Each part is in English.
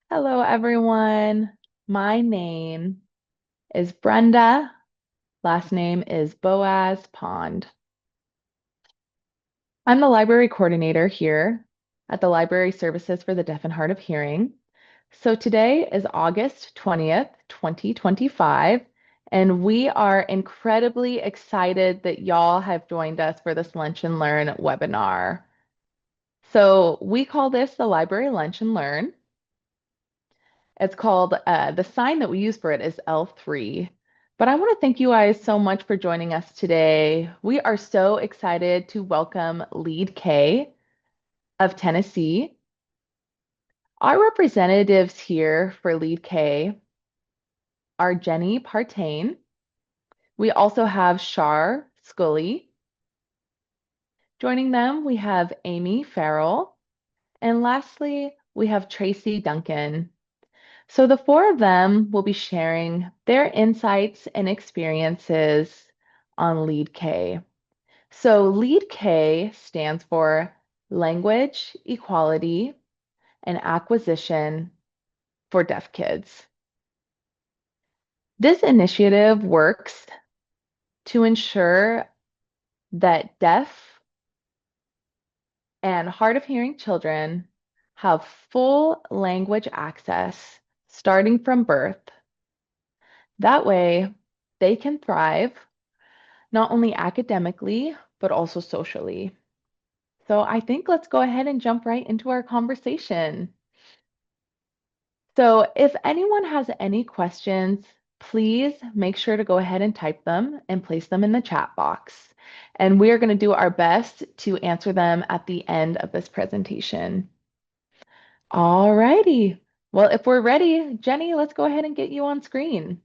Hello, everyone. My name is Brenda. Last name is Boaz Pond. I'm the library coordinator here at the Library Services for the Deaf and Hard of Hearing. So today is August 20th, 2025, and we are incredibly excited that y'all have joined us for this Lunch and Learn webinar. So we call this the Library Lunch and Learn. It's called, the sign that we use for it is L3. But I want to thank you guys so much for joining us today. We are so excited to welcome Lead K of Tennessee. Our representatives here for Lead K are Jenny Partain. We also have Shar Scully. Joining them, we have Amy Farrell. And lastly, we have Tracy Duncan. So the four of them will be sharing their insights and experiences on Lead K. So Lead K stands for Language, Equality, and Acquisition for Deaf Kids. This initiative works to ensure that deaf and hard of hearing children have full language access starting from birth. That way, they can thrive not only academically, but also socially. So I think let's go ahead and jump right into our conversation. So if anyone has any questions, please make sure to go ahead and type them and place them in the chat box. And we are going to do our best to answer them at the end of this presentation. All righty. Well, if we're ready, Jenny, let's go ahead and get you on screen.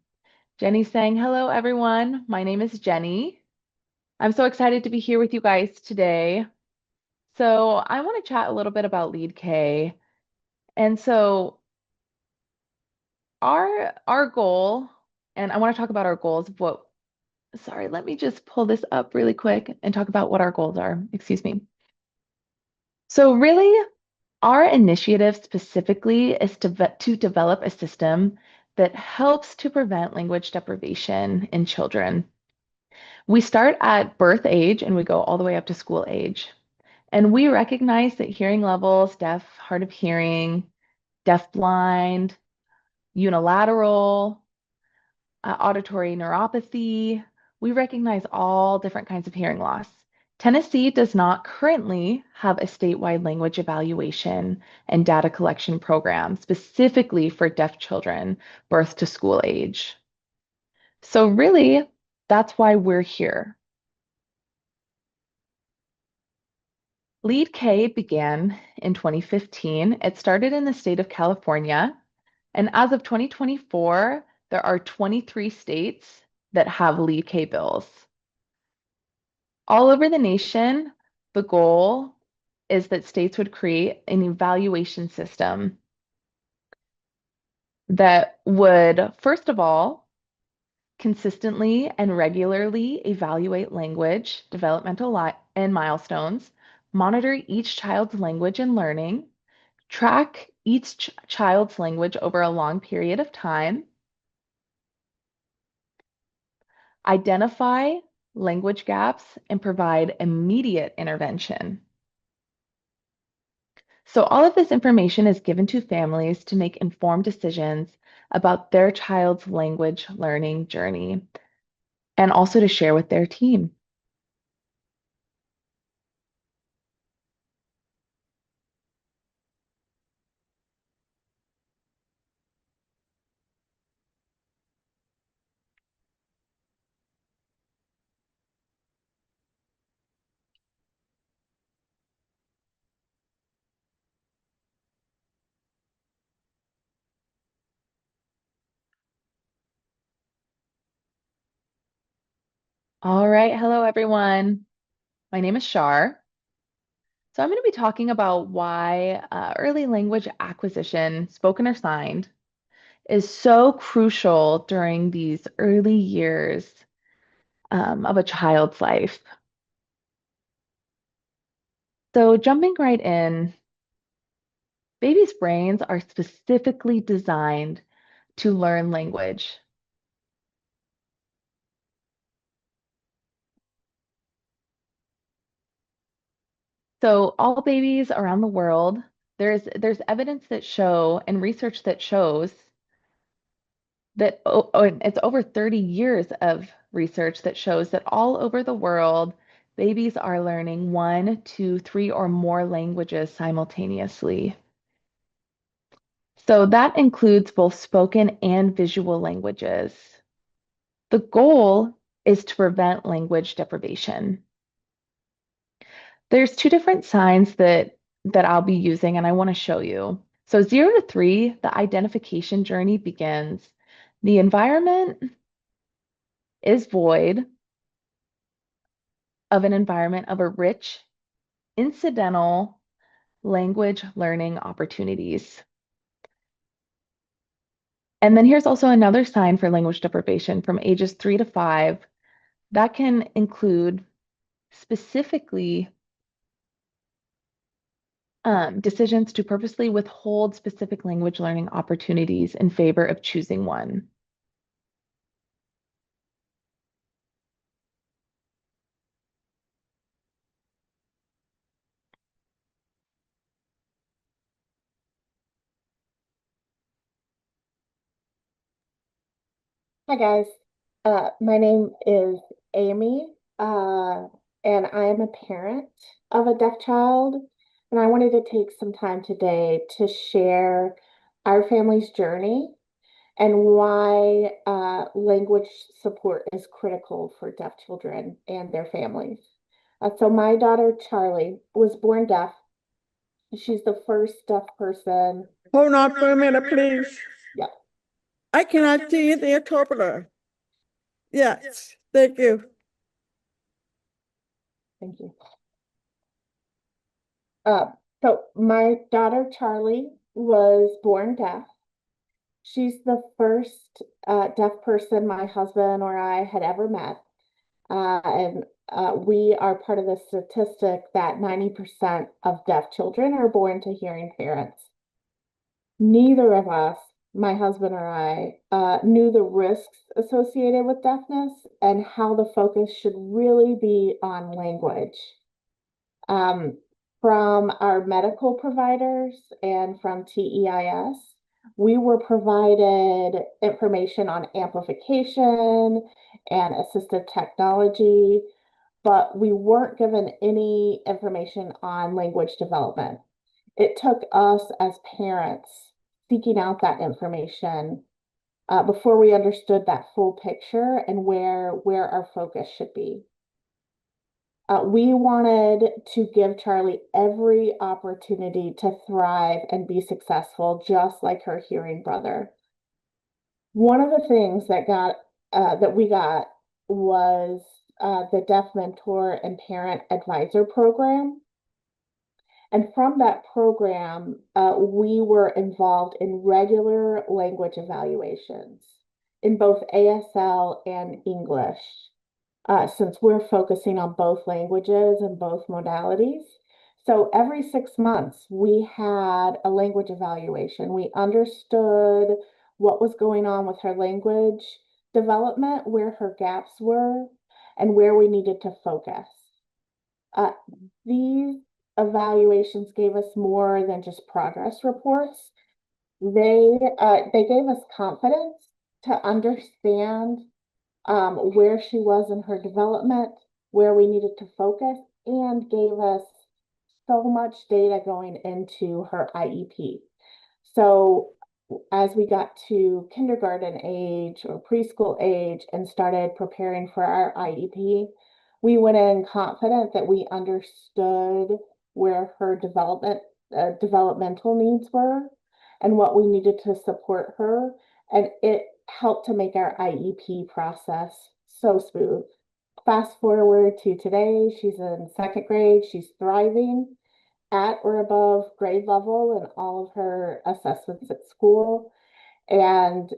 Jenny's saying, hello, everyone. My name is Jenny. I'm so excited to be here with you guys today. So I want to chat a little bit about Lead K. And so our goal, and I want to talk about our goals of what, sorry, let me just pull this up really quick and talk about what our goals are. Excuse me. So really, our initiative specifically is to develop a system that helps to prevent language deprivation in children. We start at birth age and we go all the way up to school age. And we recognize that hearing levels, deaf, hard of hearing, deafblind, unilateral, auditory neuropathy, we recognize all different kinds of hearing loss. Tennessee does not currently have a statewide language evaluation and data collection program specifically for deaf children birth to school age. So really, that's why we're here. Lead K began in 2015. It started in the state of California, and as of 2024, there are 23 states that have Lead K bills. All over the nation, the goal is that states would create an evaluation system that would, first of all, consistently and regularly evaluate language, and milestones, monitor each child's language and learning, track each child's language over a long period of time, identify language gaps, and provide immediate intervention. So all of this information is given to families to make informed decisions about their child's language learning journey and also to share with their team. All right, hello everyone. My name is Shar. So I'm going to be talking about why early language acquisition, spoken or signed, is so crucial during these early years of a child's life. So jumping right in, Babies' brains are specifically designed to learn language. So all babies around the world, there's evidence that show and research that shows that and it's over 30 years of research that shows that all over the world, babies are learning one, two, three, or more languages simultaneously. So that includes both spoken and visual languages. The goal is to prevent language deprivation. There's two different signs that I'll be using and I want to show you. So 0 to 3, the identification journey begins. The environment is void of an environment of a rich, incidental language learning opportunities. And then here's also another sign for language deprivation from ages 3 to 5. That can include specifically decisions to purposely withhold specific language learning opportunities in favor of choosing one. Hi guys, my name is Amy, and I am a parent of a deaf child, and I wanted to take some time today to share our family's journey and why language support is critical for deaf children and their families. So my daughter Charlie was born deaf. She's the first deaf person. Hold on for a minute, please. Yeah, I cannot see the interpreter. Yes, thank you. thank you. Uh, so my daughter Charlie was born deaf. She's the first deaf person my husband or I had ever met. And we are part of the statistic that 90% of deaf children are born to hearing parents. Neither of us, my husband or I, knew the risks associated with deafness and how the focus should really be on language. Um, from our medical providers and from TEIS, we were provided information on amplification and assistive technology, but we weren't given any information on language development. It took us as parents seeking out that information before we understood that full picture and where our focus should be. We wanted to give Charlie every opportunity to thrive and be successful, just like her hearing brother. One of the things that we got was the Deaf Mentor and Parent Advisor program. And from that program, we were involved in regular language evaluations in both ASL and English. Since we're focusing on both languages and both modalities. So every 6 months, we had a language evaluation. We understood what was going on with her language development, where her gaps were, and where we needed to focus. Uh, these evaluations gave us more than just progress reports. They gave us confidence to understand where she was in her development, where we needed to focus, and gave us so much data going into her IEP. So as we got to kindergarten age or preschool age and started preparing for our IEP, we went in confident that we understood where her developmental needs were and what we needed to support her. And it helped to make our IEP process so smooth. Fast forward to today, she's in second grade, she's thriving at or above grade level in all of her assessments at school. And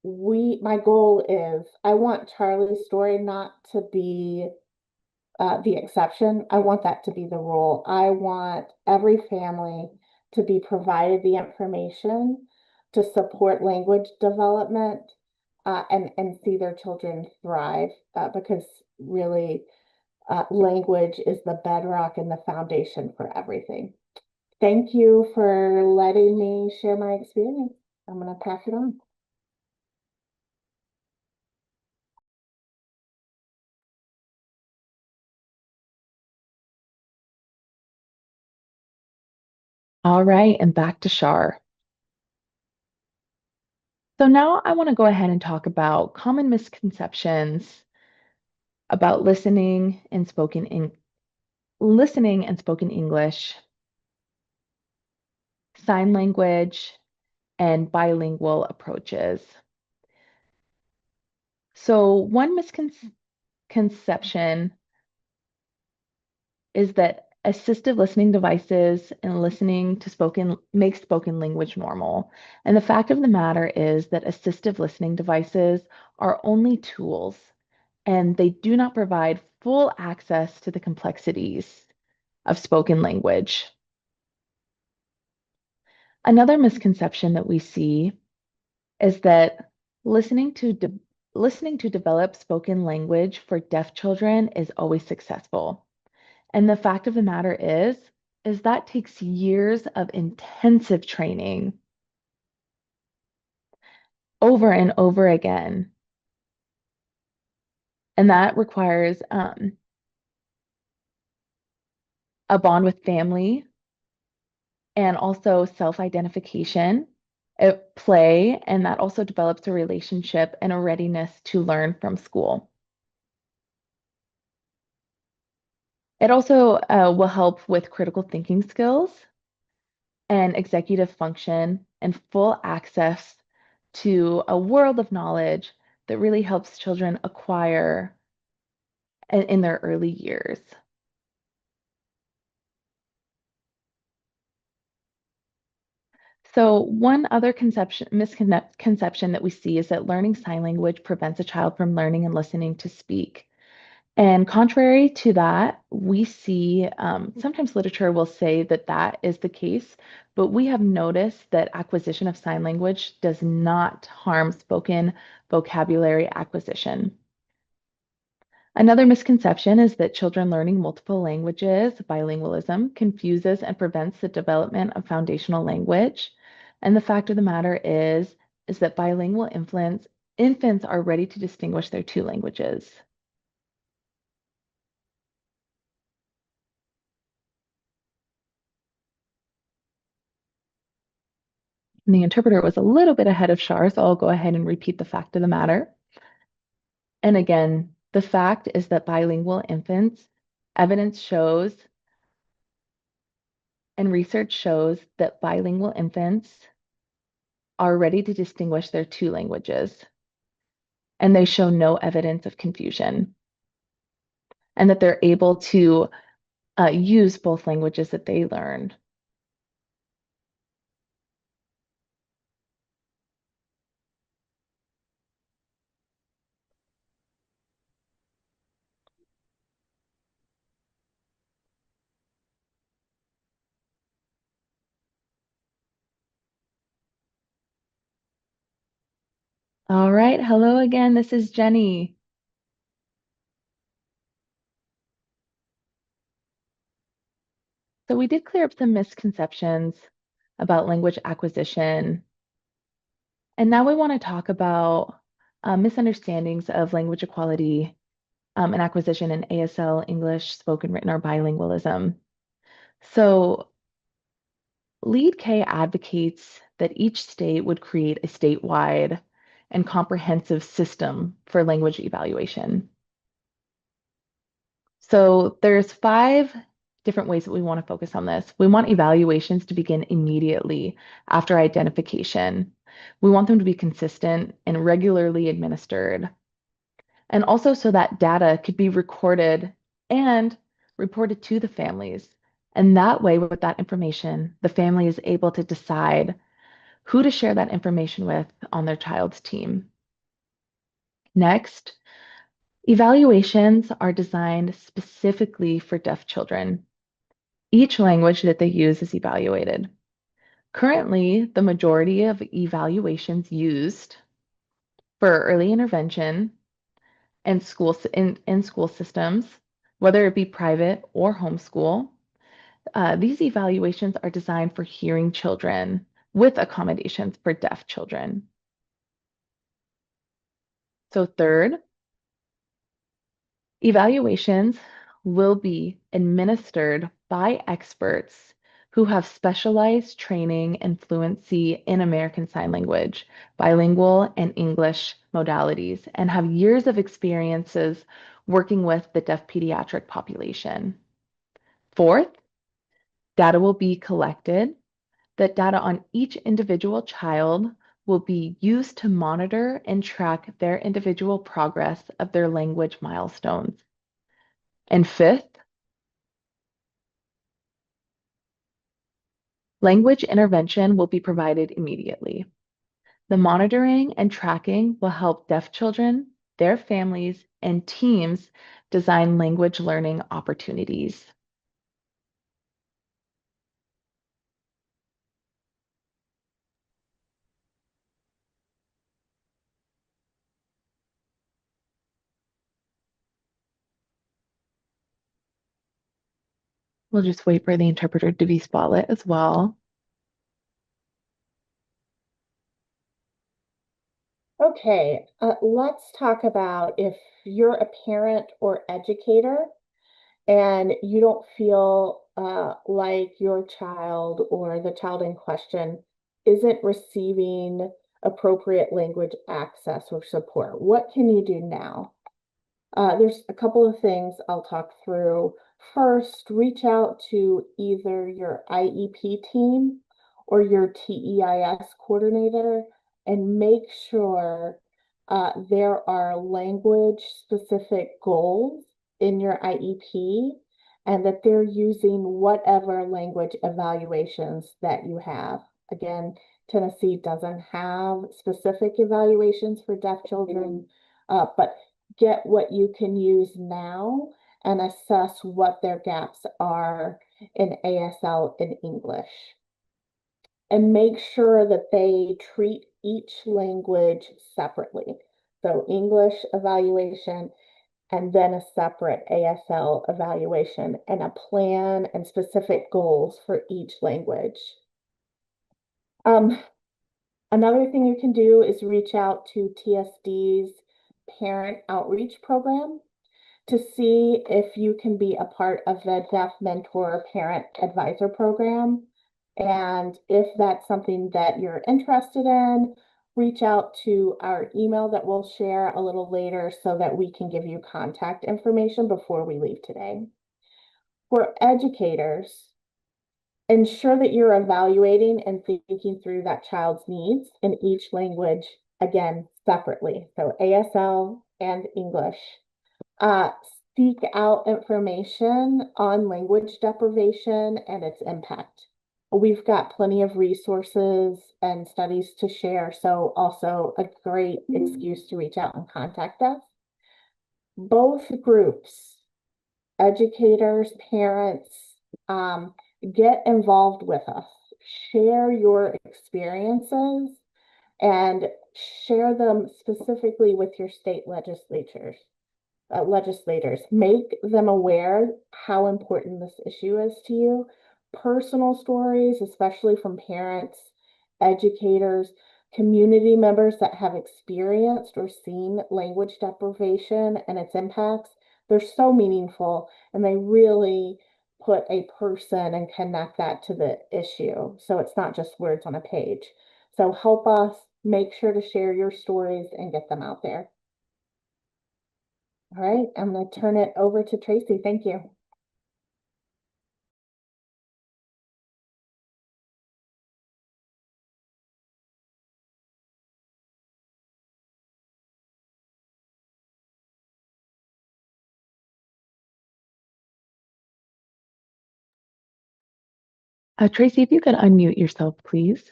my goal is I want Charlie's story not to be the exception. I want that to be the rule. I want every family to be provided the information to support language development and see their children thrive because really language is the bedrock and the foundation for everything. Thank you for letting me share my experience. I'm going to pass it on. All right, and back to Shar. So now I want to go ahead and talk about common misconceptions about listening and spoken English, sign language, and bilingual approaches. So one misconception is that assistive listening devices and listening to make spoken language normal. And the fact of the matter is that assistive listening devices are only tools and they do not provide full access to the complexities of spoken language. Another misconception that we see is that listening to develop spoken language for deaf children is always successful. And the fact of the matter is that takes years of intensive training over and over again. And that requires a bond with family and also self-identification at play, and that also develops a relationship and a readiness to learn from school. It also will help with critical thinking skills and executive function and full access to a world of knowledge that really helps children acquire in their early years. So one other misconception that we see is that learning sign language prevents a child from learning and listening to speak. And contrary to that, we see sometimes literature will say that that is the case, but we have noticed that acquisition of sign language does not harm spoken vocabulary acquisition. Another misconception is that children learning multiple languages, bilingualism, confuses and prevents the development of foundational language. And the fact of the matter is that bilingual infants are ready to distinguish their two languages. And the interpreter was a little bit ahead of Shar, so I'll go ahead and repeat the fact of the matter. And again, the fact is that bilingual infants, evidence shows and research shows that bilingual infants are ready to distinguish their two languages, and they show no evidence of confusion, and that they're able to use both languages that they learned. All right, hello again, this is Jenny. So we did clear up some misconceptions about language acquisition. And now we want to talk about misunderstandings of language equality and acquisition in ASL, English, spoken, written, or bilingualism. So Lead K advocates that each state would create a statewide and comprehensive system for language evaluation. So there's 5 different ways that we want to focus on this. We want evaluations to begin immediately after identification. We want them to be consistent and regularly administered. And also so that data could be recorded and reported to the families. And that way, with that information, the family is able to decide who to share that information with on their child's team. Next, evaluations are designed specifically for deaf children. Each language that they use is evaluated. Currently, the majority of evaluations used for early intervention and in school systems, whether it be private or homeschool, these evaluations are designed for hearing children with accommodations for deaf children. So third, evaluations will be administered by experts who have specialized training and fluency in American Sign Language, bilingual and English modalities, and have years of experiences working with the deaf pediatric population. Fourth, data will be collected. That data on each individual child will be used to monitor and track their individual progress of their language milestones. And fifth, language intervention will be provided immediately. The monitoring and tracking will help deaf children, their families, and teams design language learning opportunities. We'll just wait for the interpreter to be spotlit as well. Okay, let's talk about if you're a parent or educator and you don't feel like your child or the child in question isn't receiving appropriate language access or support. What can you do now? There's a couple of things I'll talk through. First, reach out to either your IEP team or your TEIS coordinator and make sure there are language specific goals in your IEP and that they're using whatever language evaluations that you have. Again, Tennessee doesn't have specific evaluations for deaf children, but get what you can use now and assess what their gaps are in ASL and English. And make sure that they treat each language separately. So English evaluation and then a separate ASL evaluation and a plan and specific goals for each language. Another thing you can do is reach out to TSD's parent outreach program to see if you can be a part of the Deaf Mentor Parent Advisor Program. And if that's something that you're interested in, reach out to our email that we'll share a little later so that we can give you contact information before we leave today. For educators, ensure that you're evaluating and thinking through that child's needs in each language, again, separately. So ASL and English. Seek out information on language deprivation and its impact. We've got plenty of resources and studies to share, so also a great excuse to reach out and contact us. Both groups, educators, parents, get involved with us. Share your experiences and share them specifically with your state legislators. Make them aware how important this issue is to you. Personal stories, especially from parents, educators, community members that have experienced or seen language deprivation and its impacts, they're so meaningful and they really put a person and connect that to the issue. So it's not just words on a page. So help us make sure to share your stories and get them out there. All right, I'm going to turn it over to Tracy. Thank you. Tracy, if you could unmute yourself, please.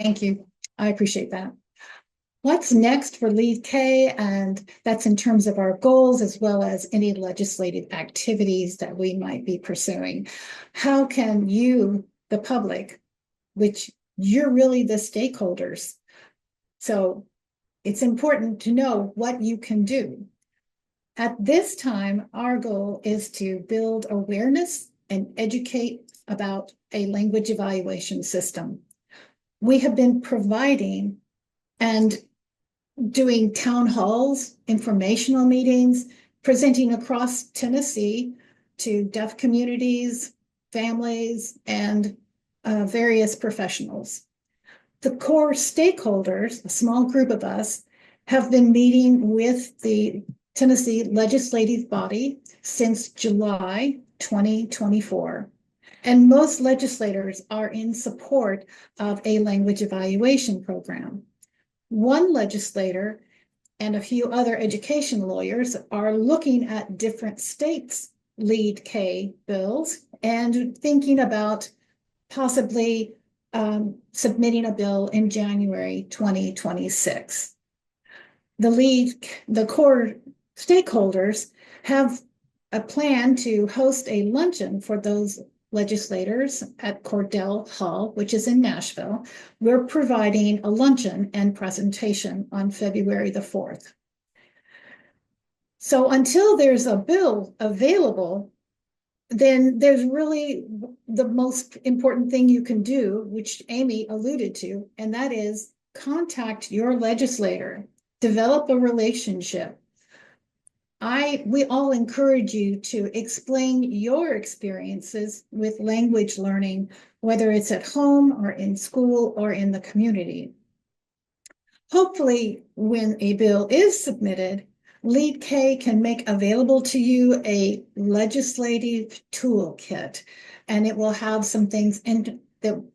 Thank you. I appreciate that. what's next for Lead K, and that's in terms of our goals as well as any legislative activities that we might be pursuing. How can you, the public, which you're really the stakeholders, so it's important to know what you can do. At this time, our goal is to build awareness and educate about a language evaluation system. We have been providing and doing town halls, informational meetings, presenting across Tennessee to deaf communities, families, and various professionals. The core stakeholders, a small group of us, have been meeting with the Tennessee legislative body since July 2024. And most legislators are in support of a language evaluation program. One legislator and a few other education lawyers are looking at different states' Lead K bills and thinking about possibly submitting a bill in January 2026. The core stakeholders have a plan to host a luncheon for those legislators at Cordell Hall, which is in Nashville. We're providing a luncheon and presentation on February the 4th. So until there's a bill available, then there's really the most important thing you can do, which Amy alluded to, and that is contact your legislator, develop a relationship. We all encourage you to explain your experiences with language learning, whether it's at home or in school or in the community. Hopefully, when a bill is submitted, Lead K can make available to you a legislative toolkit, and it will have some things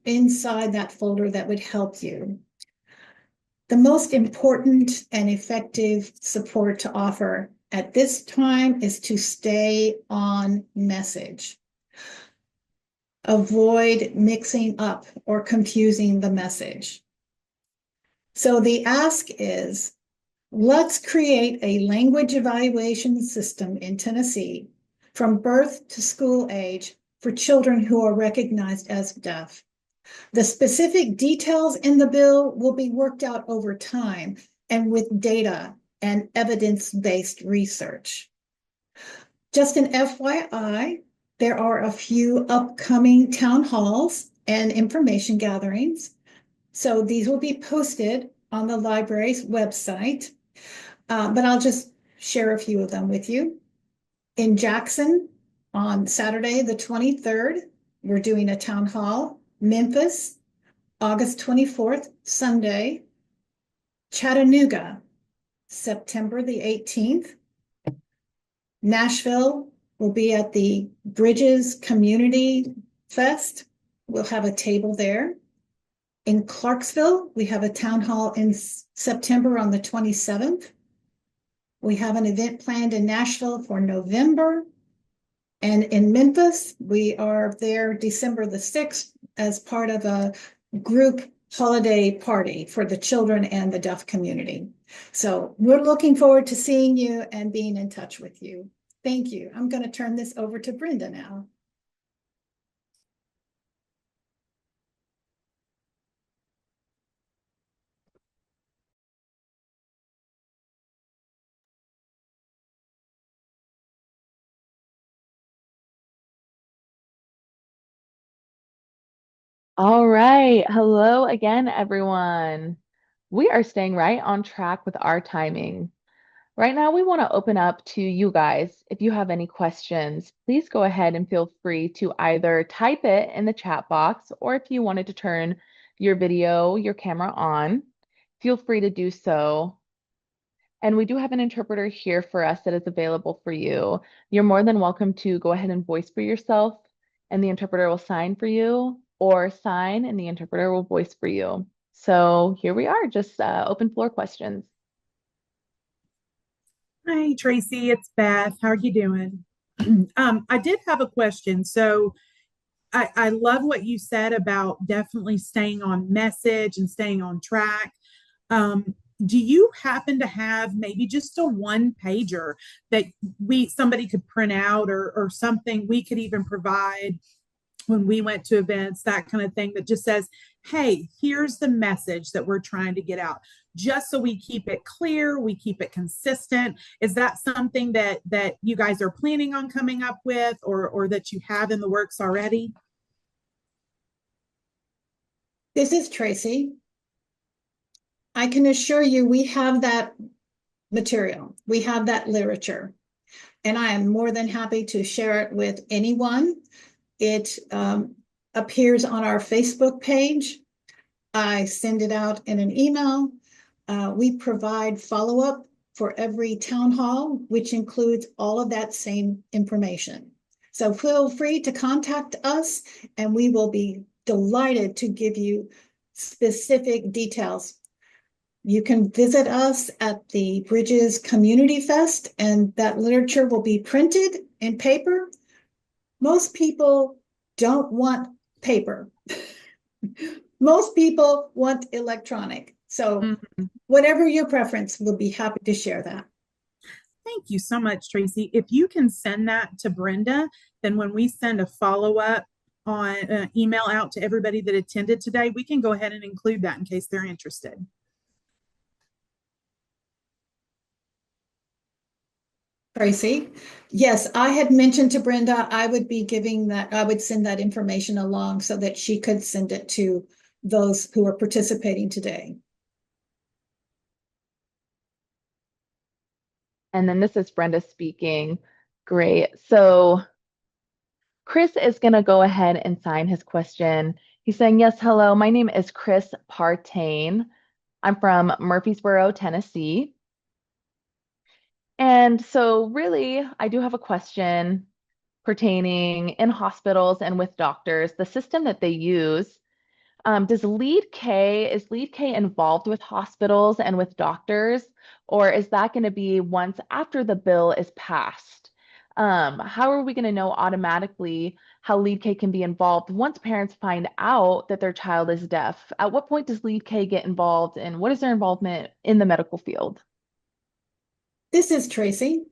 inside that folder that would help you. The most important and effective support to offer at this time is to stay on message. Avoid mixing up or confusing the message. So the ask is, let's create a language evaluation system in Tennessee from birth to school age for children who are recognized as deaf. The specific details in the bill will be worked out over time and with data and evidence-based research. Just an FYI, there are a few upcoming town halls and information gatherings. So these will be posted on the library's website, but I'll just share a few of them with you. In Jackson, on Saturday, the 23rd, we're doing a town hall. Memphis, August 24th, Sunday. Chattanooga, September the 18th. Nashville will be at the Bridges Community Fest. We'll have a table there. In Clarksville, we have a town hall in September on the 27th. We have an event planned in Nashville for November. And in Memphis, we are there December the 6th as part of a group holiday party for the children and the deaf community. So we're looking forward to seeing you and being in touch with you. Thank you. I'm going to turn this over to Brenda now. All right. Hello again, everyone. We are staying right on track with our timing. Right now, we want to open up to you guys. If you have any questions, please go ahead and feel free to either type it in the chat box, or if you wanted to turn your video, your camera on, feel free to do so. And we do have an interpreter here for us that is available for you. You're more than welcome to go ahead and voice for yourself, and the interpreter will sign for you, or sign and the interpreter will voice for you. So here we are, just open floor questions. Hi, Tracy, it's Beth. How are you doing? I did have a question. So I love what you said about definitely staying on message and staying on track. do you happen to have maybe just a one pager that somebody could print out, or something we could even provide when we went to events, that kind of thing, that just says, hey, here's the message that we're trying to get out, just so we keep it clear, we keep it consistent? Is that something that you guys are planning on coming up with, or that you have in the works already? This is Tracy. I can assure you we have that material, we have that literature, and I am more than happy to share it with anyone. It appears on our Facebook page. I send it out in an email. We provide follow-up for every town hall, which includes all of that same information. So feel free to contact us, and we will be delighted to give you specific details. You can visit us at the Bridges Community Fest, and that literature will be printed in paper. Most people don't want paper. Most people want electronic. So whatever your preference, we'll be happy to share that. Thank you so much, Tracy. If you can send that to Brenda, then when we send a follow-up on email out to everybody that attended today, we can go ahead and include that in case they're interested. Tracy, yes, I had mentioned to Brenda I would be giving that, I would send that information along so that she could send it to those who are participating today. And then this is Brenda speaking. Great. So Chris is going to go ahead and sign his question. He's saying, yes, hello, my name is Chris Partain. I'm from Murfreesboro, Tennessee. And so really, I do have a question pertaining in hospitals and with doctors, the system that they use. Is Lead K involved with hospitals and with doctors, or is that going to be once after the bill is passed? How are we going to know automatically how Lead K can be involved once parents find out that their child is deaf? At what point does Lead K get involved, and what is their involvement in the medical field? This is Tracy.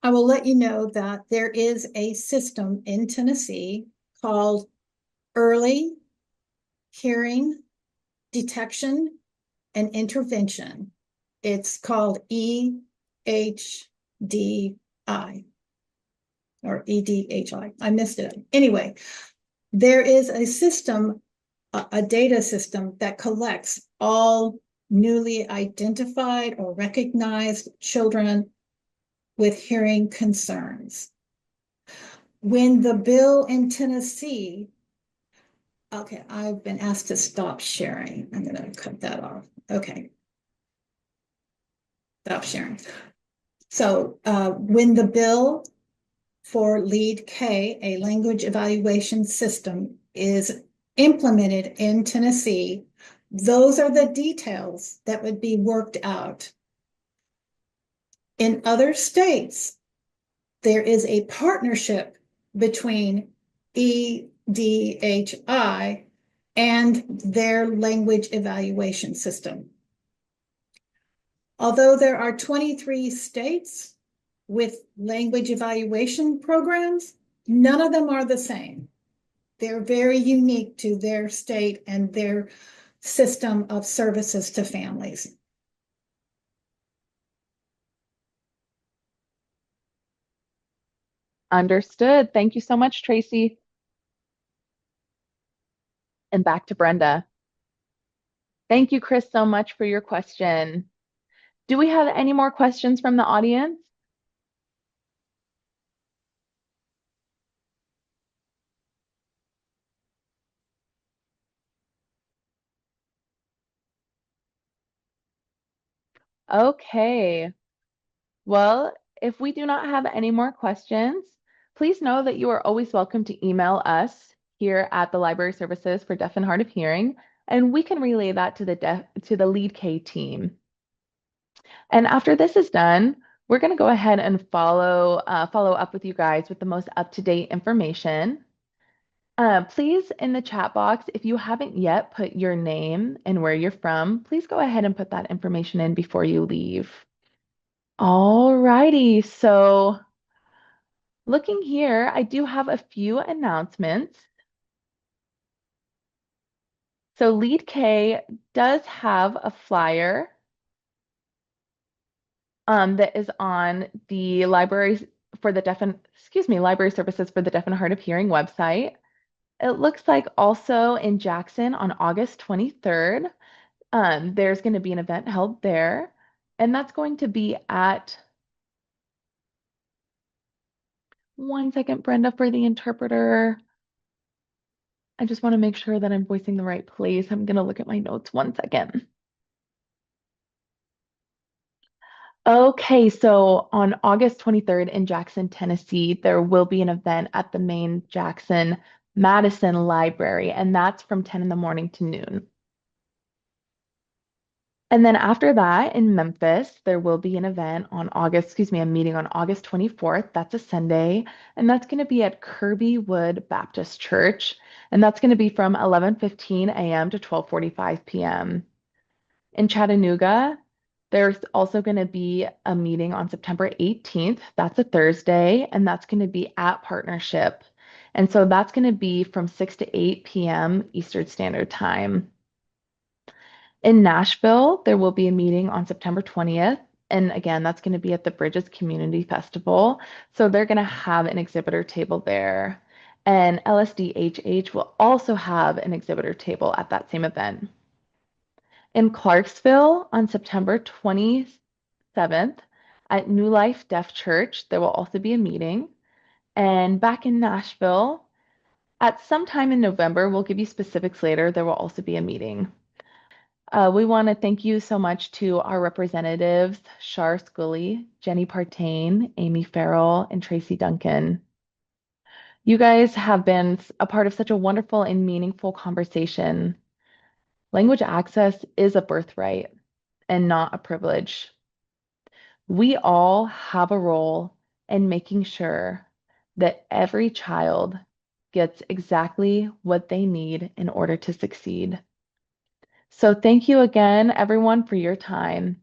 I will let you know that there is a system in Tennessee called Early Hearing Detection and Intervention. It's called EHDI or EDHI. I missed it. Anyway, there is a system, a data system that collects all newly identified or recognized children with hearing concerns. When the bill in Tennessee, okay, I've been asked to stop sharing. I'm going to cut that off. Okay. Stop sharing. So when the bill for Lead K, a language evaluation system, is implemented in Tennessee, those are the details that would be worked out. In other states, there is a partnership between EDHI and their language evaluation system. Although there are 23 states with language evaluation programs, none of them are the same. They're very unique to their state and their system of services to families. Understood. Thank you so much, Tracy. And back to Brenda. Thank you, Chris, so much for your question. Do we have any more questions from the audience? Okay. Well, if we do not have any more questions, please know that you are always welcome to email us here at the Library Services for Deaf and Hard of Hearing, and we can relay that to the Lead K team. And after this is done, we're going to go ahead and follow up with you guys with the most up-to-date information. Please, in the chat box, if you haven't yet put your name and where you're from, please go ahead and put that information in before you leave. All righty, so looking here, I do have a few announcements. So Lead K does have a flyer that is on the library for the deaf and, excuse me, library services for the deaf and hard of hearing website. It looks like also in Jackson on August 23rd, there's going to be an event held there, and that's going to be at, one second, Brenda, for the interpreter. I just want to make sure that I'm voicing the right place. I'm going to look at my notes one second. Okay, so on August 23rd in Jackson, Tennessee, there will be an event at the main Jackson Madison Library, and that's from 10 in the morning to noon. And then after that in Memphis, there will be an event on a meeting on August 24th. That's a Sunday, and that's going to be at Kirby Wood Baptist Church, and that's going to be from 11:15 a.m. to 12:45 p.m. In Chattanooga, there's also going to be a meeting on September 18th. That's a Thursday, and that's going to be at Partnership. And so that's going to be from 6 to 8 p.m. Eastern Standard Time. In Nashville, there will be a meeting on September 20th. And again, that's going to be at the Bridges Community Festival. So they're going to have an exhibitor table there. And LSDHH will also have an exhibitor table at that same event. In Clarksville on September 27th at New Life Deaf Church, there will also be a meeting. And back in Nashville, at some time in November, we'll give you specifics later, there will also be a meeting. We want to thank you so much to our representatives, Shar Scully, Jenny Partain, Amy Farrell, and Tracy Duncan. You guys have been a part of such a wonderful and meaningful conversation. Language access is a birthright and not a privilege. We all have a role in making sure that every child gets exactly what they need in order to succeed. So thank you again, everyone, for your time.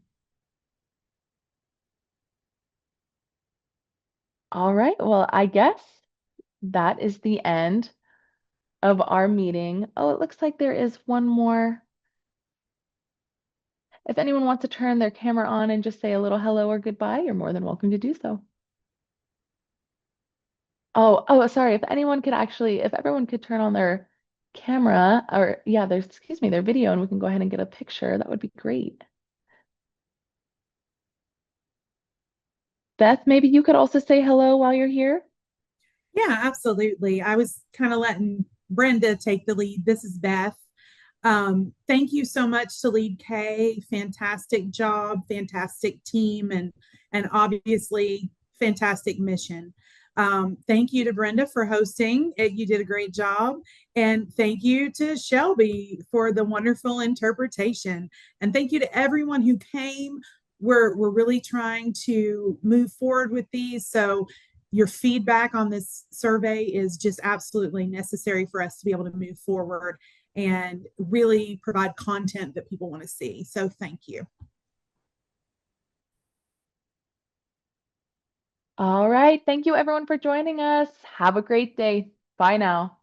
All right, well, I guess that is the end of our meeting. Oh, it looks like there is one more. If anyone wants to turn their camera on and just say a little hello or goodbye, you're more than welcome to do so. Oh, sorry. If anyone could actually, if everyone could turn on their camera or yeah, their video, and we can go ahead and get a picture, that would be great. Beth, maybe you could also say hello while you're here. Yeah, absolutely. I was kind of letting Brenda take the lead. This is Beth. Thank you so much to Lead K. Fantastic job, fantastic team, and obviously fantastic mission. Thank you to Brenda for hosting. You did a great job. And thank you to Shelby for the wonderful interpretation. And thank you to everyone who came. We're really trying to move forward with these. So your feedback on this survey is just absolutely necessary for us to be able to move forward and really provide content that people want to see. So thank you. All right. Thank you, everyone, for joining us. Have a great day. Bye now.